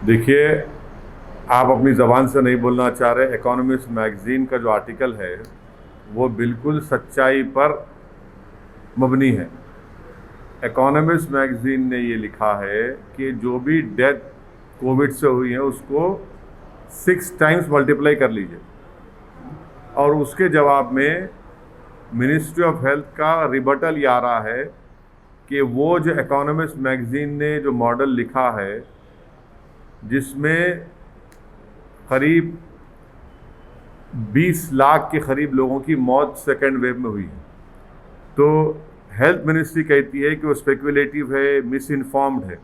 देखिए, आप अपनी ज़बान से नहीं बोलना चाह रहे। इकोनॉमिस्ट मैगज़ीन का जो आर्टिकल है वो बिल्कुल सच्चाई पर मबनी है। इकोनॉमिस्ट मैगज़ीन ने ये लिखा है कि जो भी डेथ कोविड से हुई है उसको 6 टाइम्स मल्टीप्लाई कर लीजिए, और उसके जवाब में मिनिस्ट्री ऑफ हेल्थ का रिबटल ये आ रहा है कि वो जो इकोनॉमिस्ट मैगज़ीन ने जो मॉडल लिखा है जिसमें करीब 20 लाख के करीब लोगों की मौत सेकेंड वेव में हुई है, तो हेल्थ मिनिस्ट्री कहती है कि वो स्पेकुलेटिव है, मिस इन्फॉर्म्ड है।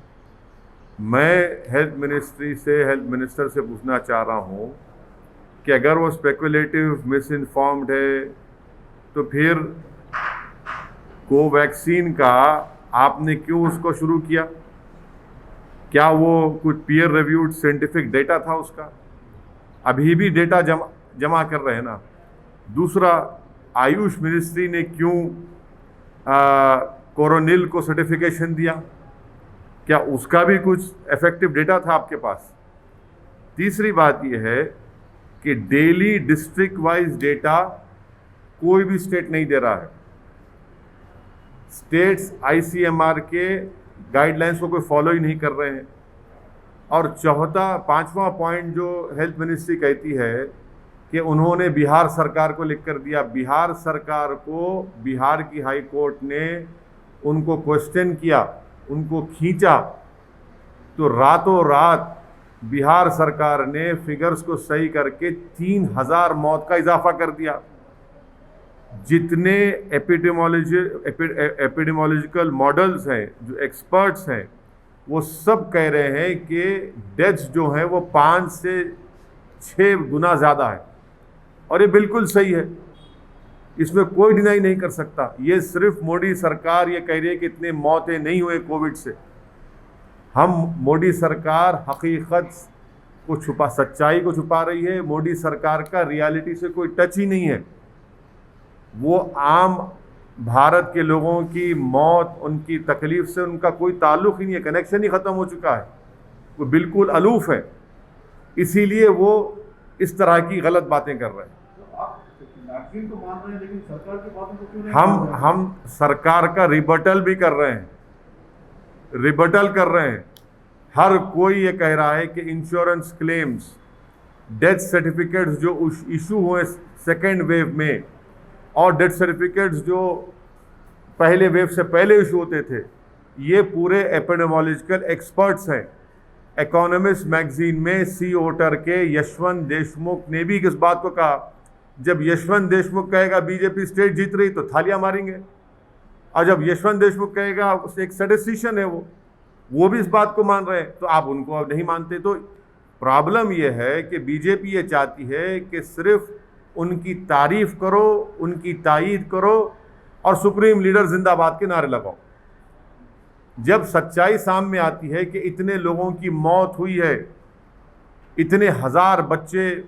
मैं हेल्थ मिनिस्टर से पूछना चाह रहा हूँ कि अगर वो स्पेकुलेटिव मिस इन्फॉर्म्ड है तो फिर कोवैक्सीन का आपने क्यों उसको शुरू किया? क्या वो कुछ पीयर रिव्यूड साइंटिफिक डेटा था उसका? अभी भी डेटा जमा कर रहे हैं ना। दूसरा, आयुष मिनिस्ट्री ने क्यों कोरोनिल को सर्टिफिकेशन दिया? क्या उसका भी कुछ इफेक्टिव डेटा था आपके पास? तीसरी बात यह है कि डेली डिस्ट्रिक्ट वाइज डेटा कोई भी स्टेट नहीं दे रहा है। स्टेट्स आईसीएमआर के गाइडलाइंस को कोई फॉलो ही नहीं कर रहे हैं। और पांचवा पॉइंट जो हेल्थ मिनिस्ट्री कहती है कि उन्होंने बिहार सरकार को लिख कर दिया। बिहार सरकार को बिहार की हाई कोर्ट ने उनको क्वेश्चन किया, उनको खींचा, तो रातों रात बिहार सरकार ने फिगर्स को सही करके 3000 मौत का इजाफा कर दिया। जितने एपिडेमोलॉजिकल मॉडल्स हैं, जो एक्सपर्ट्स हैं, वो सब कह रहे हैं कि डेथ्स जो हैं वो 5 से 6 गुना ज़्यादा है, और ये बिल्कुल सही है, इसमें कोई डिनाई नहीं कर सकता। ये सिर्फ मोदी सरकार ये कह रही है कि इतने मौतें नहीं हुए कोविड से। मोदी सरकार हकीकत को सच्चाई को छुपा रही है। मोदी सरकार का रियलिटी से कोई टच ही नहीं है। वो आम भारत के लोगों की मौत, उनकी तकलीफ से उनका कोई ताल्लुक ही नहीं है, कनेक्शन ही ख़त्म हो चुका है। वो बिल्कुल अलूफ है, इसीलिए वो इस तरह की गलत बातें कर रहे हैं। वैक्सीन तो मान रहे हैं, लेकिन सरकार की बातों को क्यों नहीं हम सरकार का रिबटल भी कर रहे हैं, हर कोई ये कह रहा है कि इंश्योरेंस क्लेम्स, डेथ सर्टिफिकेट्स जो इशू हुए सेकेंड वेव में, और डेथ सर्टिफिकेट्स जो पहले वेव से पहले इशू होते थे, ये पूरे एपिडेमोलॉजिकल एक्सपर्ट्स हैं। इकोनॉमिस्ट मैगजीन में सी ओटर के यशवंत देशमुख ने भी इस बात को कहा। जब यशवंत देशमुख कहेगा बीजेपी स्टेट जीत रही तो थालियां मारेंगे, और जब यशवंत देशमुख कहेगा उसे एक स्टैटिस्टिशियन है वो भी इस बात को मान रहे हैं, तो आप उनको अब नहीं मानते। तो प्रॉब्लम यह है कि बीजेपी ये चाहती है कि सिर्फ उनकी तारीफ करो, उनकी तायीद करो और सुप्रीम लीडर जिंदाबाद के नारे लगाओ। जब सच्चाई सामने आती है कि इतने लोगों की मौत हुई है, इतने हजार बच्चे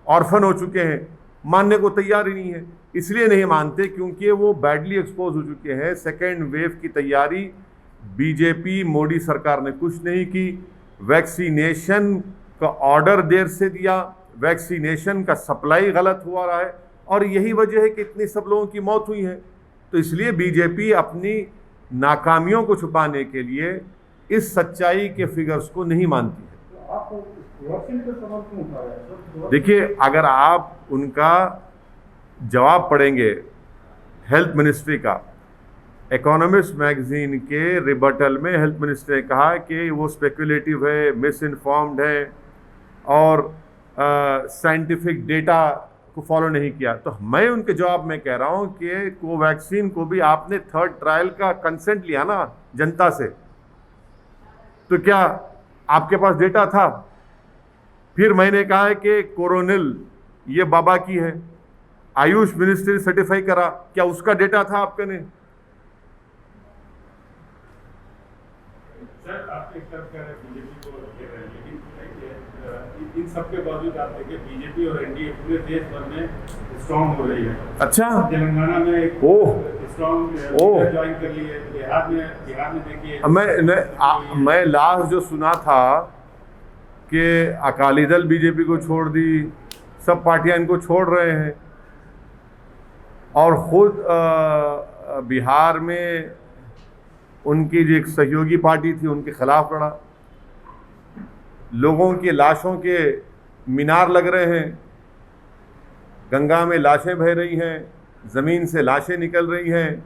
ऑर्फन हो चुके हैं, मानने को तैयार ही नहीं है। इसलिए नहीं मानते क्योंकि वो बैडली एक्सपोज हो चुके हैं। सेकेंड वेव की तैयारी बीजेपी मोदी सरकार ने कुछ नहीं की। वैक्सीनेशन का ऑर्डर देर से दिया, वैक्सीनेशन का सप्लाई गलत हुआ रहा है, और यही वजह है कि इतनी सब लोगों की मौत हुई है। तो इसलिए बीजेपी अपनी नाकामियों को छुपाने के लिए इस सच्चाई के फिगर्स को नहीं मानती है। तो आप वैक्सीन का सवाल क्यों उठा रहे हैं? देखिए, अगर आप उनका जवाब पढ़ेंगे हेल्थ मिनिस्ट्री का, इकोनॉमिस्ट मैगजीन के रिबटल में हेल्थ मिनिस्ट्री ने कहा कि वो स्पेकुलेटिव है, मिस इन्फॉर्म्ड है, और साइंटिफिक डेटा को फॉलो नहीं किया। तो मैं उनके जवाब में कह रहा हूं कि कोवैक्सीन को भी आपने थर्ड ट्रायल का कंसेंट लिया ना जनता से, तो क्या आपके पास डेटा था? फिर मैंने कहा है कि कोरोनिल ये बाबा की है, आयुष मिनिस्ट्री सर्टिफाई करा, क्या उसका डेटा था आपके ने? सर, आपके एक तरफ कह रहे हैं बीजेपी को घेर रहे हैं, लेकिन इन सब के बावजूद आप देखिए बीजेपी और एनडीए पूरे देश भर में स्ट्रांग हो रही है। अच्छा, तेलंगाना में एक ओह, स्ट्रांग ओह। ज्वाइन कर ली है। बिहार में देखिए मैं लास्ट जो सुना था कि अकाली दल बीजेपी को छोड़ दी, सब पार्टियां इनको छोड़ रहे हैं, और खुद बिहार में उनकी जो एक सहयोगी पार्टी थी उनके खिलाफ लड़ा। लोगों की लाशों के मीनार लग रहे हैं, गंगा में लाशें बह रही हैं, ज़मीन से लाशें निकल रही हैं,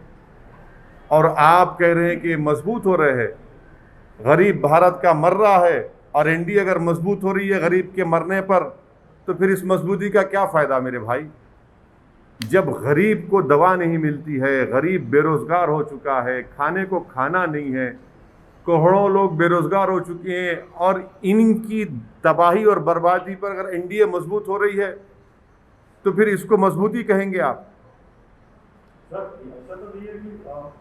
और आप कह रहे हैं कि मजबूत हो रहे हैं। गरीब भारत का मर रहा है, और एनडीए अगर मजबूत हो रही है गरीब के मरने पर, तो फिर इस मजबूती का क्या फ़ायदा मेरे भाई? जब गरीब को दवा नहीं मिलती है, गरीब बेरोज़गार हो चुका है, खाने को खाना नहीं है, करोड़ों लोग बेरोज़गार हो चुके हैं, और इनकी तबाही और बर्बादी पर अगर एनडीए मजबूत हो रही है तो फिर इसको मजबूती कहेंगे आप? सर ऐसा तो नहीं है कि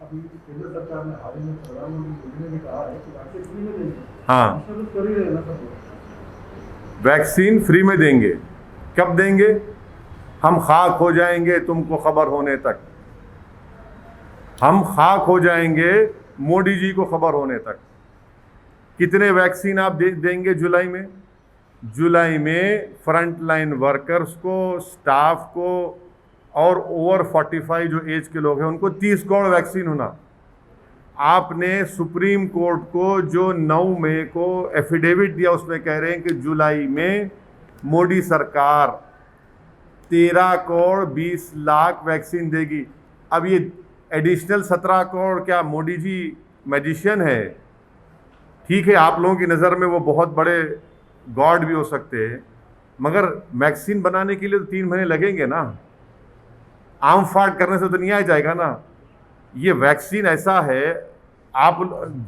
अभी केंद्र सरकार ने हाल ही में प्रधानमंत्री मोदी ने कहा है कि वैक्सीन फ्री में देंगे। हाँ, ऐसा तो कर ही रहे हैं ना सब। वैक्सीन फ्री में देंगे। कब देंगे? हम खाक हो जाएंगे तुमको खबर होने तक। हम खाक हो जाएंगे मोदी जी को खबर होने तक। कितने वैक्सीन आप देंगे जुलाई में? जुलाई में फ्रंट लाइन वर्कर्स को, स्टाफ को, और ओवर 45 जो एज के लोग हैं उनको 30 करोड़ वैक्सीन होना। आपने सुप्रीम कोर्ट को जो 9 मई को एफिडेविट दिया उसमें कह रहे हैं कि जुलाई में मोदी सरकार 13 करोड़ 20 लाख वैक्सीन देगी। अब ये एडिशनल 17 करोड़ क्या मोदी जी मैजिशियन है? ठीक है, आप लोगों की नज़र में वो बहुत बड़े गॉड भी हो सकते हैं, मगर वैक्सीन बनाने के लिए तो 3 महीने लगेंगे ना। आम फाड़ करने से तो नहीं आ जाएगा ना। ये वैक्सीन ऐसा है, आप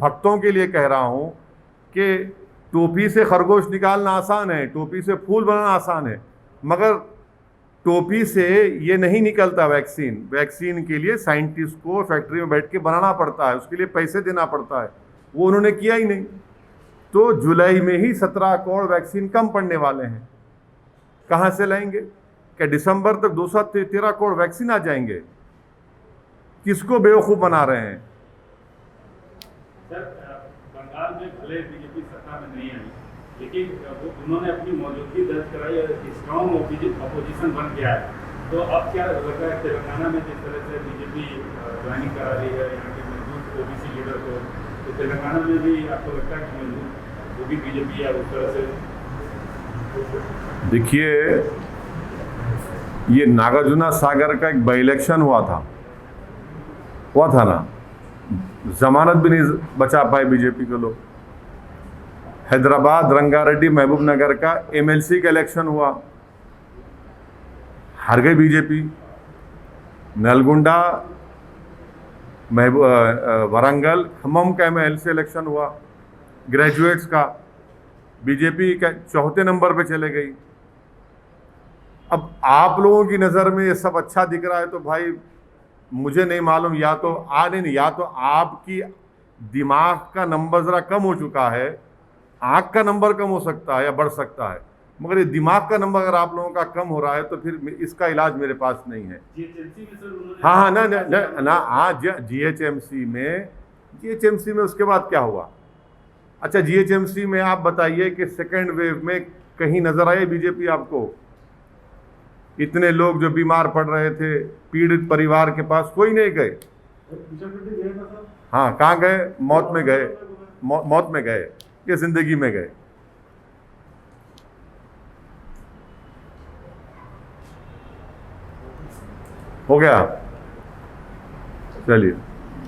भक्तों के लिए कह रहा हूँ कि टोपी से खरगोश निकालना आसान है, टोपी से फूल बनाना आसान है, मगर टोपी से ये नहीं निकलता वैक्सीन। वैक्सीन के लिए साइंटिस्ट को फैक्ट्री में बैठ के बनाना पड़ता है, उसके लिए पैसे देना पड़ता है, वो उन्होंने किया ही नहीं। तो जुलाई में ही 17 करोड़ वैक्सीन कम पड़ने वाले हैं। कहाँ से लाएंगे? क्या दिसंबर तक 213 करोड़ वैक्सीन आ जाएंगे? किसको बेवकूफ़ बना रहे हैं? सर, बंगाल में भले बीजेपी सत्ता में नहीं आई, लेकिन उन्होंने अपनी मौजूदगी दर्ज कराई और स्ट्रॉन्ग अपोजिशन बन गया है। तो अब क्या लग रहा है तेलंगाना में जिस तरह से बीजेपी ज्वाइनिंग करा रही है यहाँ के मजबूत ओबीसी लीडर को, तो तेलंगाना में भी आपको लगता है कि मजबूत होगी बीजेपी या उस तरह से? देखिए, ये नागार्जुना सागर का एक बाई इलेक्शन हुआ था ना, जमानत भी नहीं बचा पाए बीजेपी के लोग। हैदराबाद रंगारेड्डी महबूब नगर का एमएलसी का इलेक्शन हुआ, हार गई बीजेपी। नलगुंडा, वरंगल, खम्मम का एमएलसी इलेक्शन हुआ ग्रेजुएट्स का, बीजेपी का 4थे नंबर पे चले गई। अब आप लोगों की नज़र में ये सब अच्छा दिख रहा है तो भाई मुझे नहीं मालूम, या तो आपकी दिमाग का नंबर ज़रा कम हो चुका है, आँख का नंबर कम हो सकता है या बढ़ सकता है, मगर ये दिमाग का नंबर अगर आप लोगों का कम हो रहा है तो फिर इसका इलाज मेरे पास नहीं है। जीएचएमसी में सर उन्होंने हाँ, ना हाँ, जीएचएमसी में उसके बाद क्या हुआ? अच्छा, जीएचएमसी में आप बताइए कि सेकेंड वेव में कहीं नज़र आई बीजेपी आपको? इतने लोग जो बीमार पड़ रहे थे, पीड़ित परिवार के पास कोई नहीं गए। हाँ, कहाँ गए? मौत में गए, मौत में गए या जिंदगी में गए? हो गया, चलिए।